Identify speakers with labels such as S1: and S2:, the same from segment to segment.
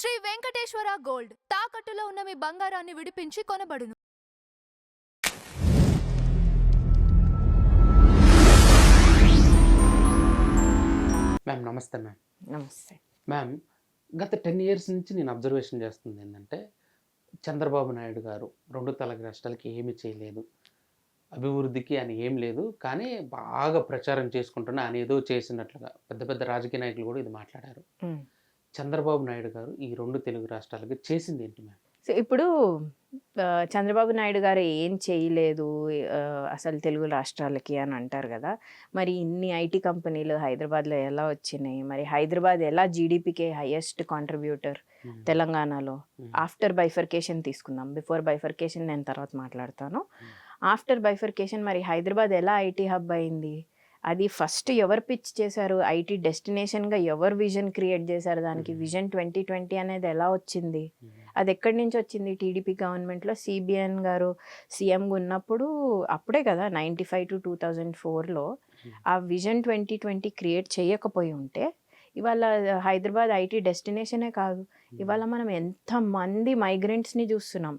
S1: Shri Venkateswara gold తాకట్టులో ఉన్న మీ బంగారాన్ని విడిపించి కొనబడును.
S2: మ్యామ్ నమస్తే మ్యామ్.
S3: నమస్తే
S2: మ్యామ్, గత 10 ఇయర్స్ నుంచి నేను అబ్జర్వేషన్ చేస్తుంది ఏంటంటే, చంద్రబాబు నాయుడు గారు 2 తెలుగు రాష్ట్రాలకి ఏమీ చేయలేదు, అభివృద్ధికి అని ఏం లేదు, కానీ బాగా ప్రచారం చేసుకుంటున్నా అని ఏదో చేసినట్లుగా పెద్ద పెద్ద రాజకీయ నాయకులు కూడా ఇది మాట్లాడారు. చంద్రబాబు నాయుడు గారు ఈ 2 తెలుగు రాష్ట్రాలకి చేసింది ఏంటి మ్యామ్?
S3: సో ఇప్పుడు చంద్రబాబు నాయుడు గారు ఏం చేయలేదు అసలు తెలుగు రాష్ట్రాలకి అని అంటారు కదా. మరి ఇన్ని ఐటీ కంపెనీలు హైదరాబాద్లో ఎలా వచ్చినాయి, మరి హైదరాబాద్ ఎలా జీడిపికి హైయెస్ట్ కాంట్రిబ్యూటర్ తెలంగాణలో? ఆఫ్టర్ బైఫర్కేషన్ తీసుకుందాం, బిఫోర్ బైఫర్కేషన్ నేను తర్వాత మాట్లాడతాను. ఆఫ్టర్ బైఫర్కేషన్ మరి హైదరాబాద్ ఎలా ఐటీ హబ్ అయింది? అది ఫస్ట్ ఎవరు పిచ్ చేశారు? ఐటీ డెస్టినేషన్గా ఎవరు విజన్ క్రియేట్ చేశారు? దానికి విజన్ 2020 అనేది ఎలా వచ్చింది? అది ఎక్కడి నుంచి వచ్చింది? టీడీపీ గవర్నమెంట్లో సిబిఎన్ గారు సీఎంగా ఉన్నప్పుడు అప్పుడే కదా 95 to 2004లో ఆ విజన్ 2020 క్రియేట్ చేయకపోయి ఉంటే ఇవాళ హైదరాబాద్ ఐటీ డెస్టినేషనే కాదు. ఇవాళ మనం ఎంతమంది మైగ్రెంట్స్ని చూస్తున్నాం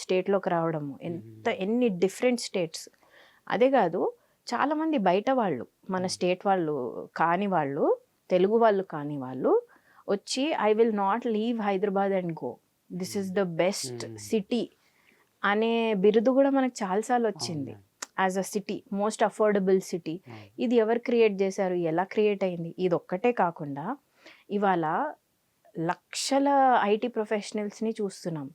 S3: స్టేట్లోకి రావడము, ఎన్ని డిఫరెంట్ స్టేట్స్. అదే కాదు, చాలామంది బయట వాళ్ళు, మన స్టేట్ వాళ్ళు కాని వాళ్ళు, తెలుగు వాళ్ళు కాని వాళ్ళు వచ్చి I will not leave Hyderabad and go, this is the best city అనే బిరుదు కూడా మనకు చాలాసార్లు వచ్చింది. As a city, most affordable city. ఇది ఎవరు క్రియేట్ చేశారు, ఎలా క్రియేట్ అయింది? ఇది ఒక్కటే కాకుండా ఇవాళ లక్షల ఐటీ ప్రొఫెషనల్స్ని చూస్తున్నాం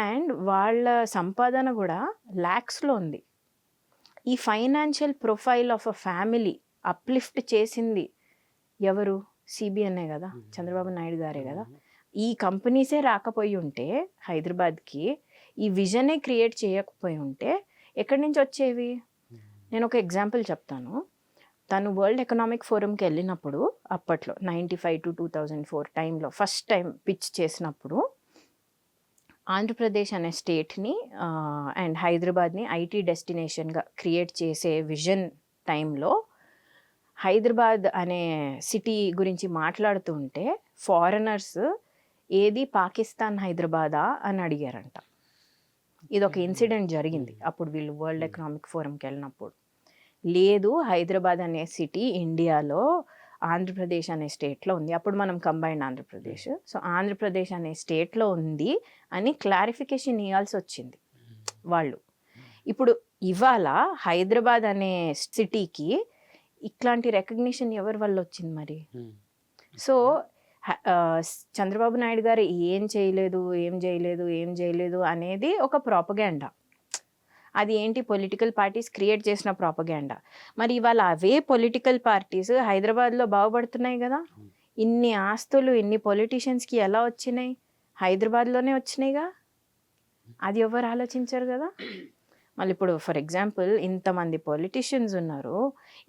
S3: అండ్ వాళ్ళ సంపాదన కూడా ల్యాక్స్లో ఉంది. ఈ financial profile of a family uplift చేసింది ఎవరు? సిబిఎన్ఏ కదా, చంద్రబాబు నాయుడు గారే కదా. ఈ కంపెనీసే రాకపోయి ఉంటే హైదరాబాద్కి, ఈ విజనే క్రియేట్ చేయకపోయి ఉంటే ఎక్కడి నుంచి వచ్చేవి? నేను ఒక ఎగ్జాంపుల్ చెప్తాను. తను వరల్డ్ ఎకనామిక్ ఫోరంకి వెళ్ళినప్పుడు అప్పట్లో 95 to 2004 టైంలో ఫస్ట్ టైం పిచ్ చేసినప్పుడు ఆంధ్రప్రదేశ్ అనే స్టేట్ని అండ్ హైదరాబాద్ని ఐటీ డెస్టినేషన్గా క్రియేట్ చేసే విజన్ టైంలో హైదరాబాద్ అనే సిటీ గురించి మాట్లాడుతుంటే ఫారినర్స్ ఏది పాకిస్తాన్ హైదరాబాదా అని అడిగారంట. ఇది ఒక ఇన్సిడెంట్ జరిగింది అప్పుడు వీళ్ళు వరల్డ్ ఎకనామిక్ ఫోరంకి వెళ్ళినప్పుడు. లేదు, హైదరాబాద్ అనే సిటీ ఇండియాలో ఆంధ్రప్రదేశ్ అనే స్టేట్లో ఉంది. అప్పుడు మనం కంబైన్డ్ ఆంధ్రప్రదేశ్, సో ఆంధ్రప్రదేశ్ అనే స్టేట్లో ఉంది అని క్లారిఫికేషన్ ఇవ్వాల్సి వచ్చింది వాళ్ళు. ఇప్పుడు ఇవాళ హైదరాబాద్ అనే సిటీకి ఇట్లాంటి రికగ్నిషన్ ఎవరి వల్ల వచ్చింది మరి? సో చంద్రబాబు నాయుడు గారు ఏం చేయలేదు అనేది ఒక ప్రాపగాండా. అది ఏంటి? పొలిటికల్ పార్టీస్ క్రియేట్ చేసిన ప్రాపగాండా. మరి ఇవాళ అవే పొలిటికల్ పార్టీస్ హైదరాబాద్లో బాగుపడుతున్నాయి కదా. ఇన్ని ఆస్తులు ఇన్ని పొలిటీషియన్స్కి ఎలా వచ్చినాయి? హైదరాబాద్లోనే వచ్చినాయిగా. అది ఎవరు ఆలోచించారు కదా. మళ్ళీ ఇప్పుడు ఫర్ ఎగ్జాంపుల్ ఇంతమంది పొలిటీషియన్స్ ఉన్నారు,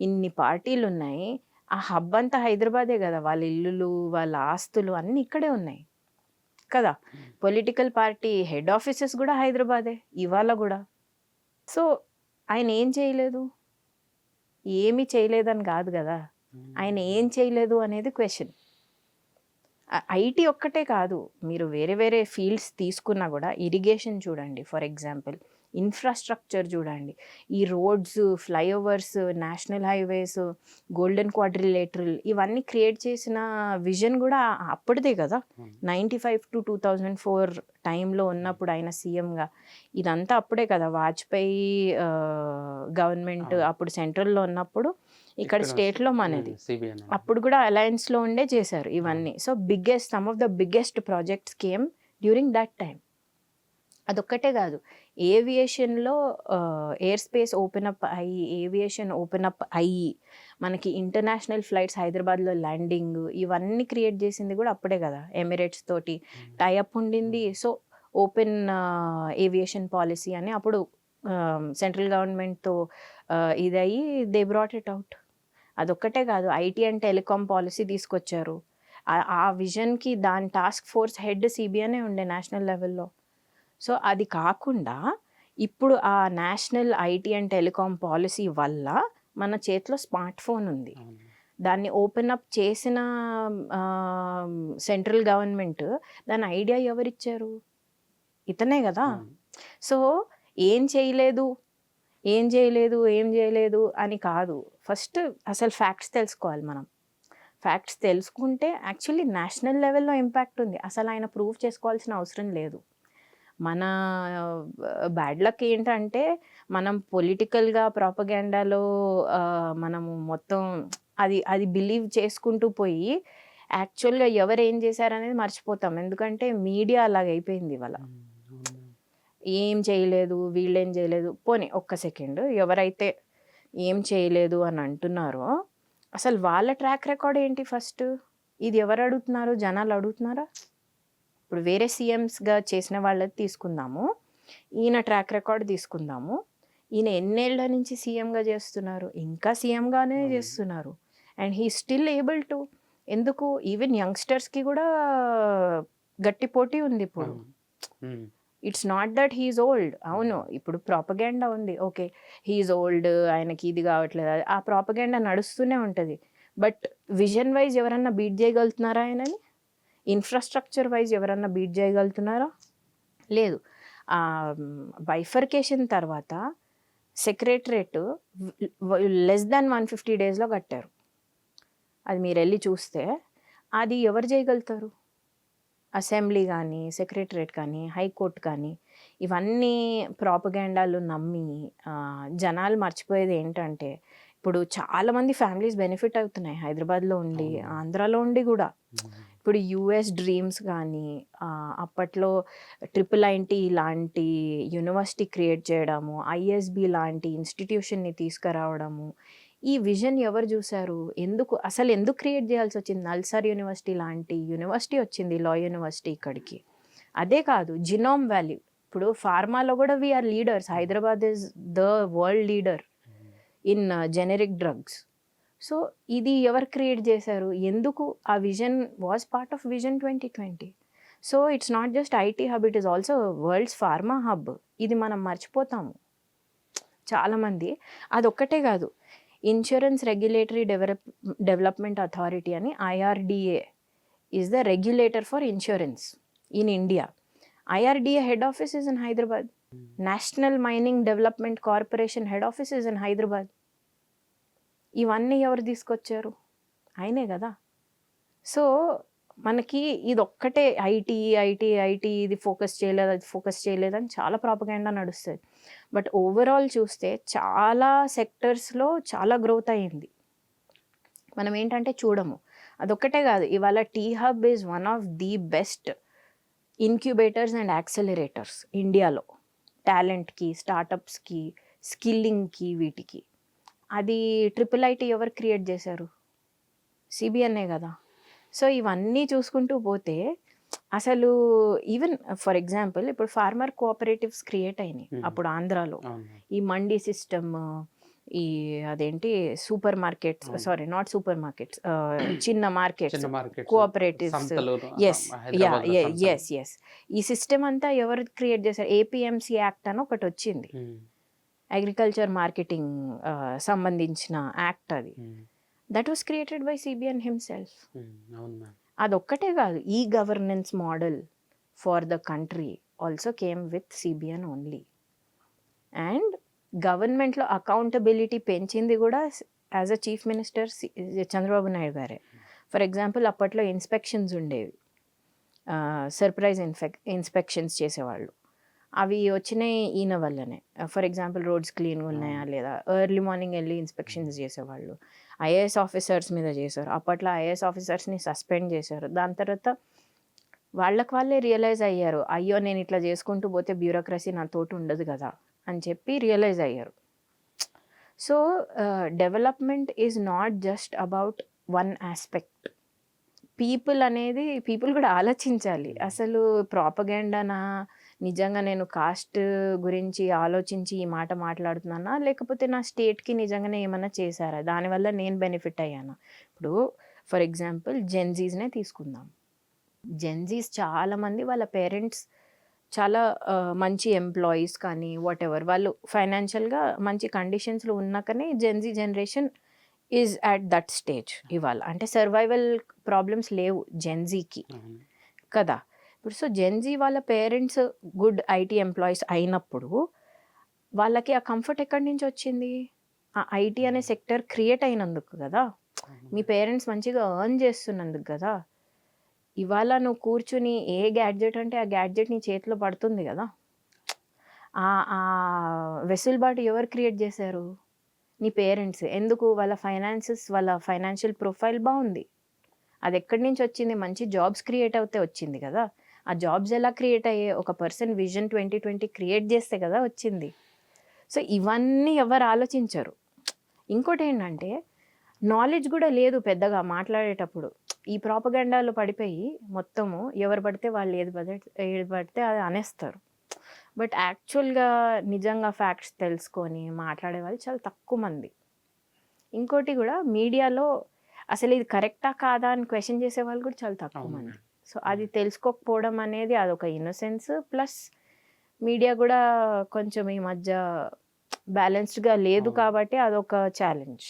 S3: ఇన్ని పార్టీలు ఉన్నాయి, ఆ హబ్ అంతా హైదరాబాదే కదా. వాళ్ళ ఇల్లులు, వాళ్ళ ఆస్తులు అన్నీ ఇక్కడే ఉన్నాయి కదా. పొలిటికల్ పార్టీ హెడ్ ఆఫీసెస్ కూడా హైదరాబాదే ఇవాళ కూడా. సో ఆయన ఏం చేయలేదు, ఏమీ చేయలేదని కాదు కదా, ఆయన ఏం చేయలేదు అనేది క్వశ్చన్. ఐటీ ఒక్కటే కాదు, మీరు వేరే వేరే ఫీల్డ్స్ తీసుకున్నా కూడా ఇరిగేషన్ చూడండి, ఫర్ ఎగ్జాంపుల్ ఇన్ఫ్రాస్ట్రక్చర్ చూడండి, ఈ roads, flyovers, national highways, golden quadrilateral, ఇవన్నీ క్రియేట్ చేసిన విజన్ కూడా అప్పటిదే కదా. 95 to 2004 టైంలో ఉన్నప్పుడు ఆయన సీఎంగా ఇదంతా అప్పుడే కదా. వాజ్పేయి గవర్నమెంట్ అప్పుడు సెంట్రల్లో ఉన్నప్పుడు ఇక్కడ స్టేట్లో మనది అప్పుడు కూడా అలయన్స్లో ఉండే చేశారు ఇవన్నీ. So some of the biggest projects came during that time. అదొక్కటే కాదు, ఏవియేషన్లో ఎయిర్ స్పేస్ ఓపెన్ అప్ అయ్యి, ఏవియేషన్ ఓపెన్ అప్ అయ్యి మనకి ఇంటర్నేషనల్ ఫ్లైట్స్ హైదరాబాద్లో ల్యాండింగ్, ఇవన్నీ క్రియేట్ చేసింది కూడా అప్పుడే కదా. ఎమిరేట్స్ తోటి టైఅప్ ఉండింది. సో ఓపెన్ ఏవియేషన్ పాలసీ అని అప్పుడు సెంట్రల్ గవర్నమెంట్తో ఇదయ్యి దే బ్రాట్ ఇట్ అవుట్. అదొక్కటే కాదు, ఐటీ అండ్ టెలికాం పాలసీ తీసుకొచ్చారు. ఆ విజన్కి దాని టాస్క్ ఫోర్స్ హెడ్ సిబిఎనే ఉండే నేషనల్ లెవెల్లో. సో అది కాకుండా ఇప్పుడు ఆ national IT and telecom policy వల్ల మన చేతిలో స్మార్ట్ ఫోన్ ఉంది. దాన్ని ఓపెన్ అప్ చేసిన సెంట్రల్ గవర్నమెంట్ దాని ఐడియా ఎవరిచ్చారు? ఇతనే కదా.
S2: అవును.
S3: సో ఏం చేయలేదు అని కాదు, ఫస్ట్ అసలు ఫ్యాక్ట్స్ తెలుసుకోవాలి మనం. ఫ్యాక్ట్స్ తెలుసుకుంటే యాక్చువల్లీ నేషనల్ లెవెల్లో ఇంపాక్ట్ ఉంది. అసలు ఆయన ప్రూవ్ చేసుకోవాల్సిన అవసరం లేదు. మన బ్యాడ్ లక్ ఏంటంటే మనం పొలిటికల్గా ప్రాపగాండాలో మనము మొత్తం అది బిలీవ్ చేసుకుంటూ పోయి యాక్చువల్గా ఎవరు ఏం చేశారనేది మర్చిపోతాం. ఎందుకంటే మీడియా అలాగైపోయింది ఇవాళ.
S2: అవును.
S3: ఏం చేయలేదు, వీళ్ళేం చేయలేదు. పోనీ ఒక్క సెకండ్, ఎవరైతే ఏం చేయలేదు అని అంటున్నారో అసలు వాళ్ళ ట్రాక్ రికార్డ్ ఏంటి ఫస్ట్? ఇది ఎవరు అడుగుతున్నారు? జనాలు అడుగుతున్నారా? ఇప్పుడు వేరే సీఎంస్గా చేసిన వాళ్ళది తీసుకుందాము, ఈయన ట్రాక్ రికార్డ్ తీసుకుందాము. ఈయన ఎన్నేళ్ల నుంచి సీఎంగా చేస్తున్నారు? ఇంకా సీఎంగానే చేస్తున్నారు. And he still able to. ఎందుకు? ఈవెన్ యంగ్స్టర్స్కి కూడా గట్టి పోటీ ఉంది ఇప్పుడు. It's not that he is old. అవును, ఇప్పుడు ప్రాపగాండా ఉంది, ఓకే హీఈస్ ఓల్డ్, ఆయనకి ఇది కావట్లేదు, ఆ ప్రాపగాండా నడుస్తూనే ఉంటుంది. బట్ విజన్ వైజ్ ఎవరన్నా బీట్ చేయగలుగుతున్నారా ఆయనని? ఇన్ఫ్రాస్ట్రక్చర్ వైజ్ ఎవరన్నా బీట్ చేయగలుగుతున్నారా? లేదు. బైఫర్కేషన్ తర్వాత సెక్రటరేట్ లెస్ దాన్ 150 డేస్లో కట్టారు. అది మీరు వెళ్ళి చూస్తే అది ఎవరు చేయగలుగుతారు? అసెంబ్లీ కానీ, సెక్రటరేట్ కానీ, హైకోర్టు కానీ, ఇవన్నీ ప్రాపగాండాలు నమ్మి జనాలు మర్చిపోయేది ఏంటంటే ఇప్పుడు చాలామంది ఫ్యామిలీస్ బెనిఫిట్ అవుతున్నాయి హైదరాబాద్లో ఉండి, ఆంధ్రాలో ఉండి కూడా. ఇప్పుడు యుఎస్ డ్రీమ్స్ కానీ, అప్పట్లో IIIT లాంటి యూనివర్సిటీ క్రియేట్ చేయడము, ఐఎస్బి లాంటి ఇన్స్టిట్యూషన్ని తీసుకురావడము, ఈ విజన్ ఎవరు చూశారు? ఎందుకు క్రియేట్ చేయాల్సి వచ్చింది? నల్సార్ యూనివర్సిటీ లాంటి యూనివర్సిటీ వచ్చింది, లా యూనివర్సిటీ ఇక్కడికి. అదే కాదు, జినోమ్ వ్యాలీ. ఇప్పుడు ఫార్మాలో కూడా we are leaders. Hyderabad is the world leader in generic drugs. So ఇది ఎవరు క్రియేట్ చేశారు? ఎందుకు? ఆ vision was part of vision 2020. So it's not just IT hub, it is also world's pharma hub. ఇది మనం మర్చిపోతాము చాలామంది. అదొక్కటే కాదు, ఇన్సూరెన్స్ రెగ్యులేటరీ డెవలప్మెంట్ అథారిటీ అని IRDA is the regulator for insurance in India. IRDA head office is in Hyderabad. National mining development corporation head office is in Hyderabad. ఇవన్నీ ఎవరు తీసుకొచ్చారు? ఆయనే కదా. సో మనకి ఇది ఒక్కటే ఐటీ ఇది ఫోకస్ చేయలేదు, అది ఫోకస్ చేయలేదని చాలా ప్రాపగాండా నడుస్తుంది. బట్ ఓవరాల్ చూస్తే చాలా సెక్టర్స్లో చాలా గ్రోత్ అయ్యింది. మనం ఏంటంటే చూడము. అదొక్కటే కాదు, ఇవాళ T hub is one of the best incubators and accelerators ఇండియాలో. టాలెంట్కి, స్టార్టప్స్కి, స్కిల్లింగ్కి, వీటికి. అది IIIT ఎవరు క్రియేట్ చేశారు? CBNఏ కదా. సో ఇవన్నీ చూసుకుంటూ పోతే అసలు ఈవెన్ ఫర్ ఎగ్జాంపుల్ ఇప్పుడు ఫార్మర్ కోఆపరేటివ్స్ క్రియేట్ అయినాయి అప్పుడు ఆంధ్రాలో. ఈ మండీ సిస్టమ్, ఈ అదేంటి super markets, sorry not super markets, చిన్న మార్కెట్స్, కోఆపరేటివ్స్. ఎస్. ఈ సిస్టమ్ అంతా ఎవరు క్రియేట్ చేశారు? APMC యాక్ట్ అని ఒకటి వచ్చింది, అగ్రికల్చర్ మార్కెటింగ్ సంబంధించిన యాక్ట్. అది that was created by CBN himself. అదొక్కటే కాదు, e governance model for the country also came with CBN only. And గవర్నమెంట్లో అకౌంటబిలిటీ పెంచింది కూడా as a chief minister Chandrababu Naidu గారే. ఫర్ ఎగ్జాంపుల్ అప్పట్లో ఇన్స్పెక్షన్స్ ఉండేవి, సర్ప్రైజ్ ఇన్స్పెక్షన్స్ చేసేవాళ్ళు. అవి వచ్చినాయి ఈయన వల్లనే. ఫర్ ఎగ్జాంపుల్ రోడ్స్ క్లీన్గా ఉన్నాయా లేదా, ఎర్లీ మార్నింగ్ వెళ్ళి ఇన్స్పెక్షన్స్ చేసేవాళ్ళు. IAS ఆఫీసర్స్ మీద చేశారు. అప్పట్లో IAS ఆఫీసర్స్ని సస్పెండ్ చేశారు. దాని తర్వాత వాళ్ళే రియలైజ్ అయ్యారు, అయ్యో నేను ఇట్లా చేసుకుంటూ పోతే బ్యూరోక్రసీ నా తోటి ఉండదు కదా అని చెప్పి రియలైజ్ అయ్యారు. So development is not just about one aspect. People కూడా ఆలోచించాలి. అసలు ప్రాపగాండానా, నిజంగా నేను కాస్ట్ గురించి ఆలోచించి ఈ మాట మాట్లాడుతున్నానా, లేకపోతే నా స్టేట్కి నిజంగానే ఏమైనా చేశారా, దానివల్ల నేను బెనిఫిట్ అయ్యానా? ఇప్పుడు ఫర్ ఎగ్జాంపుల్ జెన్జీస్నే తీసుకుందాం. జెన్జీస్ చాలామంది వాళ్ళ పేరెంట్స్ చాలా మంచి ఎంప్లాయీస్ కానీ వాట్ ఎవర్, వాళ్ళు ఫైనాన్షియల్గా మంచి కండిషన్స్లో ఉన్నాకనే Gen Z generation is at that stage ఇవాళ. అంటే సర్వైవల్ ప్రాబ్లమ్స్ లేవు జెన్జీకి
S2: అవును.
S3: కదా. ఇప్పుడు సో జెన్జీ వాళ్ళ పేరెంట్స్ గుడ్ ఐటీ ఎంప్లాయీస్ అయినప్పుడు వాళ్ళకి ఆ కంఫర్ట్ ఎక్కడి నుంచి వచ్చింది? ఆ ఐటీ అనే సెక్టర్ క్రియేట్ అయినందుకు కదా. మీ పేరెంట్స్ మంచిగా ఎర్న్ చేస్తున్నందుకు కదా. ఇవాళ నువ్వు కూర్చుని ఏ గ్యాడ్జెట్ అంటే ఆ గ్యాడ్జెట్ నీ చేతిలో పడుతుంది కదా. ఆ ఆ వెసులుబాటు ఎవరు క్రియేట్ చేశారు? నీ పేరెంట్స్. ఎందుకు? వాళ్ళ ఫైనాన్సెస్, వాళ్ళ ఫైనాన్షియల్ ప్రొఫైల్ బాగుంది. అది ఎక్కడి నుంచి వచ్చింది? మంచి జాబ్స్ క్రియేట్ అవుతే వచ్చింది కదా. ఆ జాబ్స్ ఎలా క్రియేట్ అయ్యాయి? ఒక పర్సన్ విజన్ 2020 క్రియేట్ చేస్తే కదా వచ్చింది. సో ఇవన్నీ ఎవరు ఆలోచించరు. ఇంకోటి ఏంటంటే నాలెడ్జ్ కూడా లేదు పెద్దగా మాట్లాడేటప్పుడు. ఈ ప్రాపగండాలో పడిపోయి మొత్తము ఎవరు పడితే వాళ్ళు ఏది పడితే అది అనేస్తారు. బట్ యాక్చువల్గా నిజంగా ఫ్యాక్ట్స్ తెలుసుకొని మాట్లాడే వాళ్ళు చాలా తక్కువ మంది. ఇంకోటి కూడా మీడియాలో అసలు ఇది కరెక్టా కాదా అని క్వశ్చన్ చేసే వాళ్ళు కూడా చాలా తక్కువ
S2: అవును.
S3: మంది. సో అది తెలుసుకోకపోవడం అనేది అదొక ఇన్నోసెన్స్. ప్లస్ మీడియా కూడా కొంచెం ఈ మధ్య బ్యాలెన్స్డ్గా లేదు
S2: అవును.
S3: కాబట్టి అదొక ఛాలెంజ్.